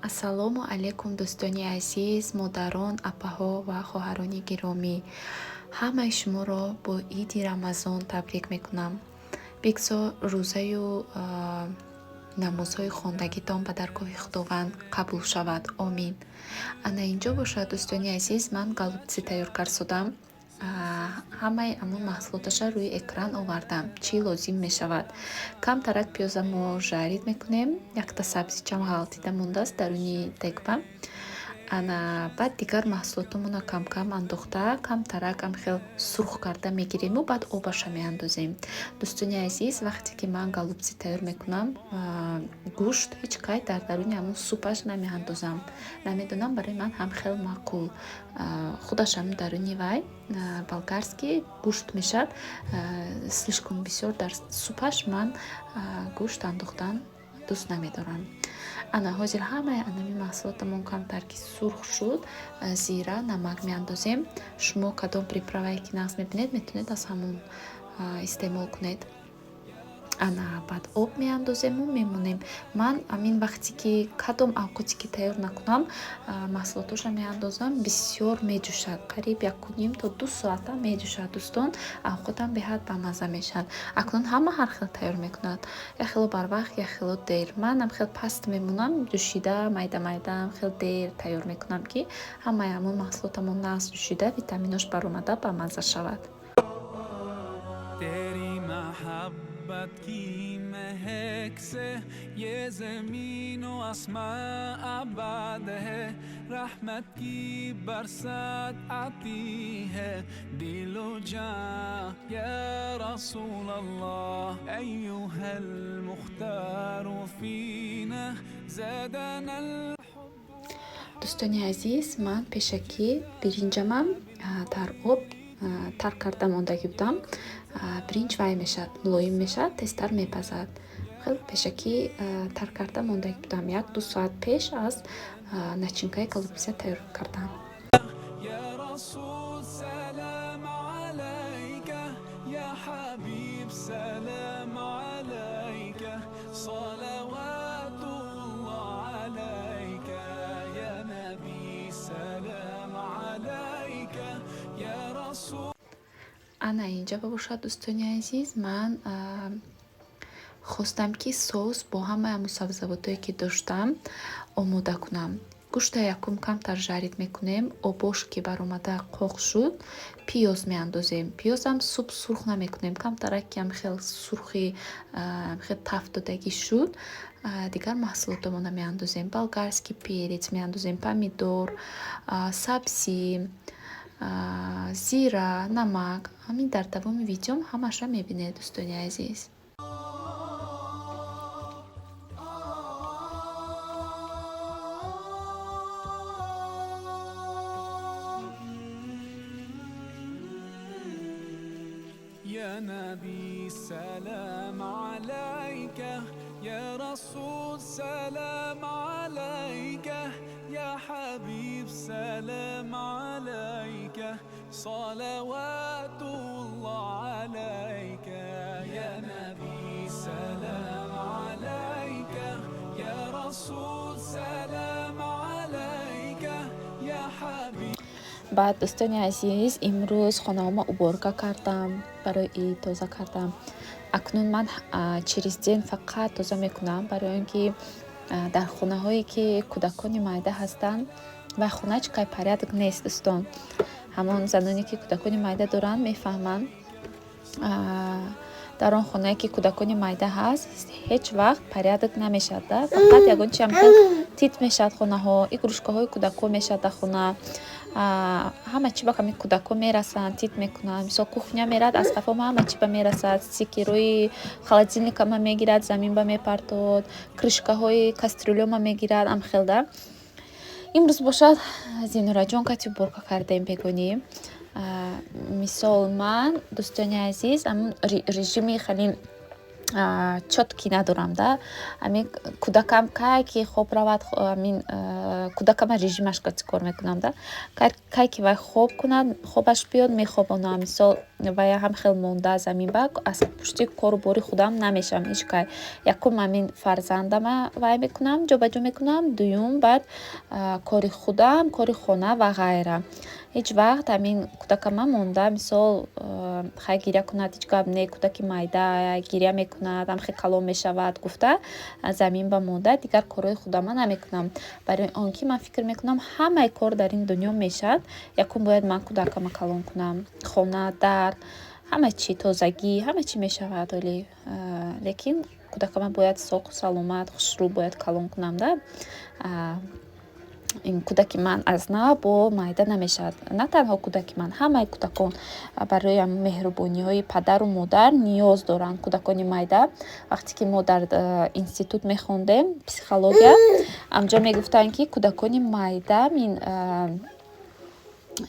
ассалому алайкум дӯстони азиз, модарон, апаҳо ва хоҳарони гиромӣ. Ҳамаи шуморо бо иди Рамазон табрик мекунам. бигзор рӯзаю намозҳои хондагитон ба даргоҳи худованд қабул шавад. Омин. Ана инҷо бошад дӯстони азиз, ман галупси тайёр кард. ҳамаи амун маҳсулоташа рӯи экран овардам. Чӣ лозим мешавад? Камтарак пиёзамо жарид мекунем. Якта сабзичам ғалтида мондааст даруни текба. Баъд дигар маҳсулотамона камкам андохта камтарак амхел сурх карда мегирем ва баъд обаша меандозем. Дӯстони азиз, вақте ки ман галупси тайёр мекунам, гӯшт ҳеҷ кай дар даруни амун супаш намеандозам. Намедонам, барои ман ҳам хел маъқул. худашам даруни вай болгарский гӯшт мешад. слишком бисёр дар супаш ман гӯшт андохтан дӯст намедорам. ҳозир ҳамаи анами маҳсулотамон камтар ки сурх шуд, зира, намак меандозем. Шумо кадом приправае ки нағз мебинед, метавонед аз ҳамон истеъмол кунед. Баъд об меандозему мемонем. Ман амин вақте ки кадом авқоте ки тайёр накунам, маҳсулотоша меандозам, бисёр медӯшад. Қариб 1.5 то 2 соата медӯшад. дӯстон, авқотам беҳад бамаза мешавад. Акнун ҳама ҳар хел тайёр мекунад. Яхело барвақт, яхело дер. Ман амхел паст мемонам, дӯшида майда амхел дер тайёр мекунам ки ҳамаи амон маҳсулотамон нағз дӯшида, витаминош баромада бамаза шавад. मोहब्बत की महक से ये ज़मीन व आसमां आबाद है, रहमत की बरसात आती है दिलो जान या रसूल अल्लाह अय्युहल मुख्तार फीना ज़दना। дӯстони азиз, ман пешакӣ биринҷамам дар об тар карда мондагӣ будам. биринҷ вай мешад, мулоим мешад, тезтар мепазад. хел пешакӣ тар карда мондагӣ будам. 1-2 соат пеш аз начинкаи галупсия тайёр кардам. ана инҷа бошад дӯстони азиз, ман хостам ки соус бо ҳамаи амун сабзавотое ки доштам омода кунам. гӯшта якум камтар жарид мекунем. обош ки баромада қоқ шуд, пиёз меандозем. пиёзам суп сурх намекунем. камтарак ки амхел сурхи хел тафт додагӣ шуд, дигар маҳсулотамона меандозем. болгарский перец меандозем, помидор, сабзӣ, зира, намак. ҳамин дар давоми видеом ҳамаша мебинед дӯстони азиз. या नबी सलाम अलैका, या रसूल सलाम अलैका, या हबीब सलाम अलैका, सलावातुल्लाह अलैका, या नबी सलाम अलैका, या रसूल सलाम अलैका, या हबीब. баъд дӯстони азиз, имрӯз хонаҳома уборка кардам, барои ид тоза кардам. акнун ман через ден фақат тоза мекунам, барои он ки дар хонаҳое ки кӯдакони майда ҳастанд ва хонач кай порядок нест дӯстон. ҳамон заноне ки кӯдакони майда доранд мефаҳманд. дар он хонае ки кӯдакони майда ҳаст, ҳеҷ вақт порядок намешавад. фақат ягон чи амхел тит мешавад хонаҳо, игрушкаҳои кӯдакон мешавад дар хона. ҳама чи ба ҳами кӯдакон мерасанд, тит мекунанд. мисол кухня мерад, аз қафома ҳама чи ба мерасад, стикерои холодильникама мегирад, замин ба мепартод, кришкаҳои кастрюлёма мегирад, амхелда. имрӯз бошад зинураҷон кати уборка кардаем бегонӣ. мисол ман дӯстони азиз амн режими хеле чотки надорам да. амин кӯдакам кай ки хоб равад, амин кӯдакама режимаш кор мекунам да. кай ки вай хоб кунад, хобаш биёд мехобонам. мисол ва я ҳам хел монда замин ба аз пушти кору бори худам намешавам ҳеҷ кай. Якум амин фарзандама вай мекунам, ҷобаҷо мекунам, дуюм баъд кори худам, кори хона ва ғайра. Ҳеҷ вақт амин кӯдакама монда мисол хай гиря кунад, ҳеҷ гап не, кӯдаки майда гиря мекунад, ҳамхе калон мешавад гуфта замин ба монда дигар корҳои худама намекунам. Барои он ки ман фикр мекунам ҳамаи кор дар ин дунё мешавад, якум бояд ман кӯдакама калон кунам, хона, дар, ҳама чи, тозагӣ, ҳама чи мешавад, вале лекин кӯдакама бояд соғу саломат, хушрӯ бояд калон кунам да. ин кӯдаки ман аз нав бо майда намешавад. На танҳо кӯдаки ман, ҳамаи кӯдакон барои меҳрубониҳои падару модар ниёз доранд. Кӯдакони майда вақте ки мо дар институт мехондем психология, амҷо мегуфтанд ки кӯдакони майда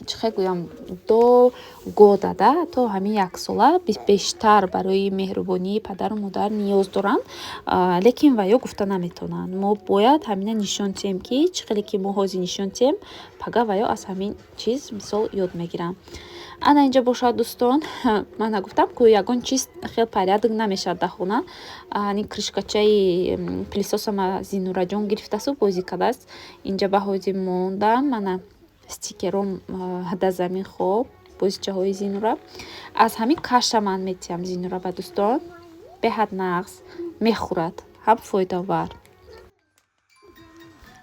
чӣ хел гӯям до года да то ҳамин яксола бештар барои меҳрубонии падару модар ниёз доранд, лекин ваё гуфта наметавонанд. Мо бояд ҳамина нишон диҳем ки чӣ хеле ки мо ҳозир нишон диҳем, пага ваё аз ҳамин чиз мисол ёд мегиранд. Ана инҷа бошад дӯстон, ман нагуфтам ку ягон чиз хел порядок намешавад дар хона. Ин кришкачаи пилисосама Зинураҷон гирифтасу бозӣ кардааст. Инҷа ба ҳозир мондам мана стикером дар замин хоб бозичаҳои Зинура. Аз ҳамин каша ман метиҳам Зинура ба дӯстон. Беҳад нағз мехӯрад, ҳам фоидавар.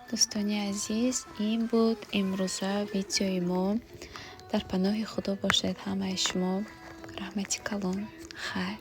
Дӯстони азиз, ин буд имрӯза видеои мо. Дар паноҳи худо бошед ҳамаи шумо. Раҳмати калон. Хайр.